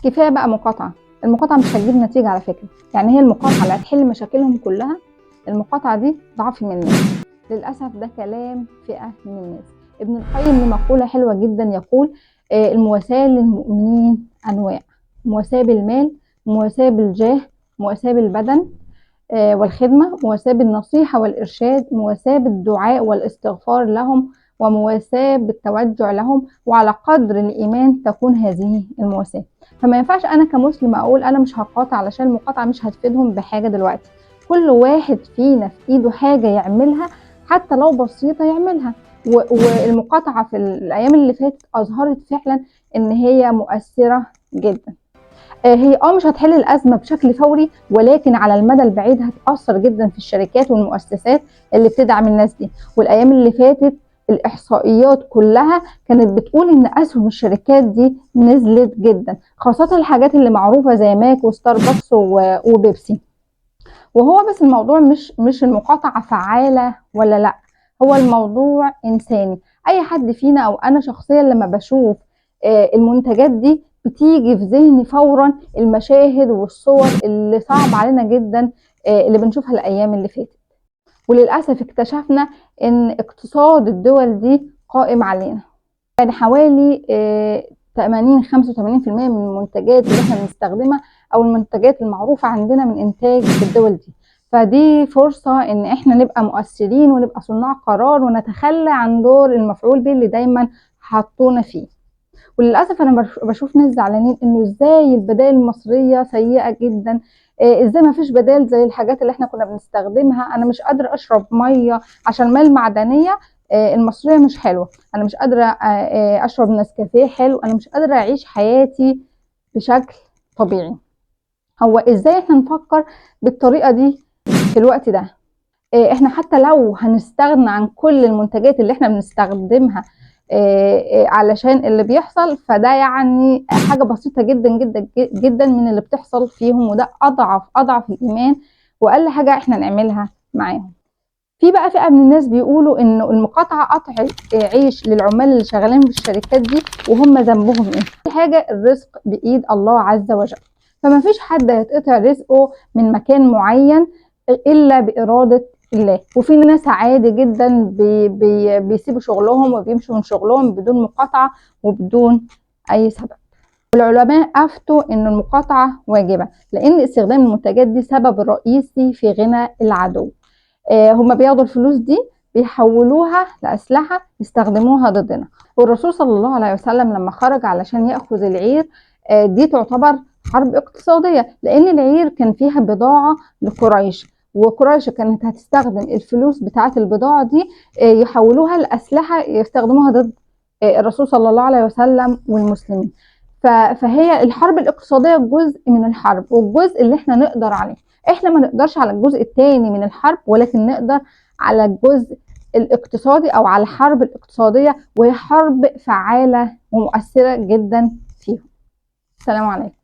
كفايه بقى مقاطعه. المقاطعه مش هتجيب نتيجه على فكره، يعني هي المقاطعه اللي هتحل مشاكلهم كلها. المقاطعه دي ضعف من الناس. للاسف ده كلام فئه من الناس. ابن القيم له مقوله حلوه جدا يقول المواساه للمؤمنين انواع: مواساه بالمال، مواساه بالجاه، مواساه بالبدن والخدمه، مواساه بالنصيحه والارشاد، مواساه بالدعاء والاستغفار لهم، ومواساه بالتوجع لهم. وعلى قدر الايمان تكون هذه المواساه. فما ينفعش انا كمسلم اقول انا مش هقاطع علشان المقاطعه مش هتفيدهم بحاجه دلوقتي. كل واحد فينا في ايده حاجه يعملها، حتى لو بسيطه يعملها. والمقاطعه في الايام اللي فاتت اظهرت فعلا ان هي مؤثره جدا. هي مش هتحل الازمه بشكل فوري، ولكن على المدى البعيد هتاثر جدا في الشركات والمؤسسات اللي بتدعم الناس دي. والايام اللي فاتت الاحصائيات كلها كانت بتقول ان اسهم الشركات دي نزلت جدا، خاصه الحاجات اللي معروفه زي ماك وستاربكس وبيبسي. وهو بس الموضوع مش المقاطعه فعاله ولا لا، هو الموضوع انساني. اي حد فينا او انا شخصيا لما بشوف المنتجات دي بتيجي في ذهني فورا المشاهد والصور اللي صعب علينا جدا اللي بنشوفها الايام اللي فاتت. وللاسف اكتشفنا ان اقتصاد الدول دي قائم علينا. يعني حوالي 85% من المنتجات اللي احنا بنستخدمها او المنتجات المعروفه عندنا من انتاج الدول دي. فدي فرصه ان احنا نبقى مؤثرين ونبقى صناع قرار ونتخلى عن دور المفعول به اللي دايما حطونا فيه. وللاسف انا بشوف ناس زعلانين انه ازاي البدائل المصريه سيئه جدا، ازاي ما فيش بدائل زي الحاجات اللي احنا كنا بنستخدمها. انا مش قادره اشرب ميه عشان الميه المعدنيه المصريه مش حلوه، انا مش قادره اشرب نسكافيه حلو، انا مش قادره اعيش حياتي بشكل طبيعي. هو ازاي احنا نفكر بالطريقه دي في الوقت ده؟ احنا حتى لو هنستغنى عن كل المنتجات اللي احنا بنستخدمها علشان اللي بيحصل، فده يعني حاجة بسيطة جدا جدا جدا من اللي بتحصل فيهم، وده أضعف الإيمان وأقل حاجة احنا نعملها معاهم. في بقى فئة من الناس بيقولوا إنه المقاطعة قطع عيش للعمال اللي شغالين في الشركات دي، وهم ذنبهم إيه؟ في حاجة الرزق بإيد الله عز وجل، فما فيش حد هيتقطع رزقه من مكان معين إلا بإرادة الله. وفي ناس عادي جدا بيسيبوا شغلهم وبيمشوا من شغلهم بدون مقاطعة وبدون أي سبب. والعلماء أفتوا إن المقاطعة واجبة، لأن استخدام المنتجات دي سبب رئيسي في غنى العدو. هم بياخدوا الفلوس دي بيحولوها لأسلحة يستخدموها ضدنا. والرسول صلى الله عليه وسلم لما خرج علشان يأخذ العير دي تعتبر حرب اقتصادية، لأن العير كان فيها بضاعة لقريش، وقريش كانت هتستخدم الفلوس بتاعة البضاعة دي يحولوها لأسلحة يستخدموها ضد الرسول صلى الله عليه وسلم والمسلمين. فهي الحرب الاقتصادية جزء من الحرب، والجزء اللي احنا نقدر عليه. احنا ما نقدرش على الجزء الثاني من الحرب، ولكن نقدر على الجزء الاقتصادي او على الحرب الاقتصادية، وهي حرب فعالة ومؤثرة جدا فيهم. السلام عليكم.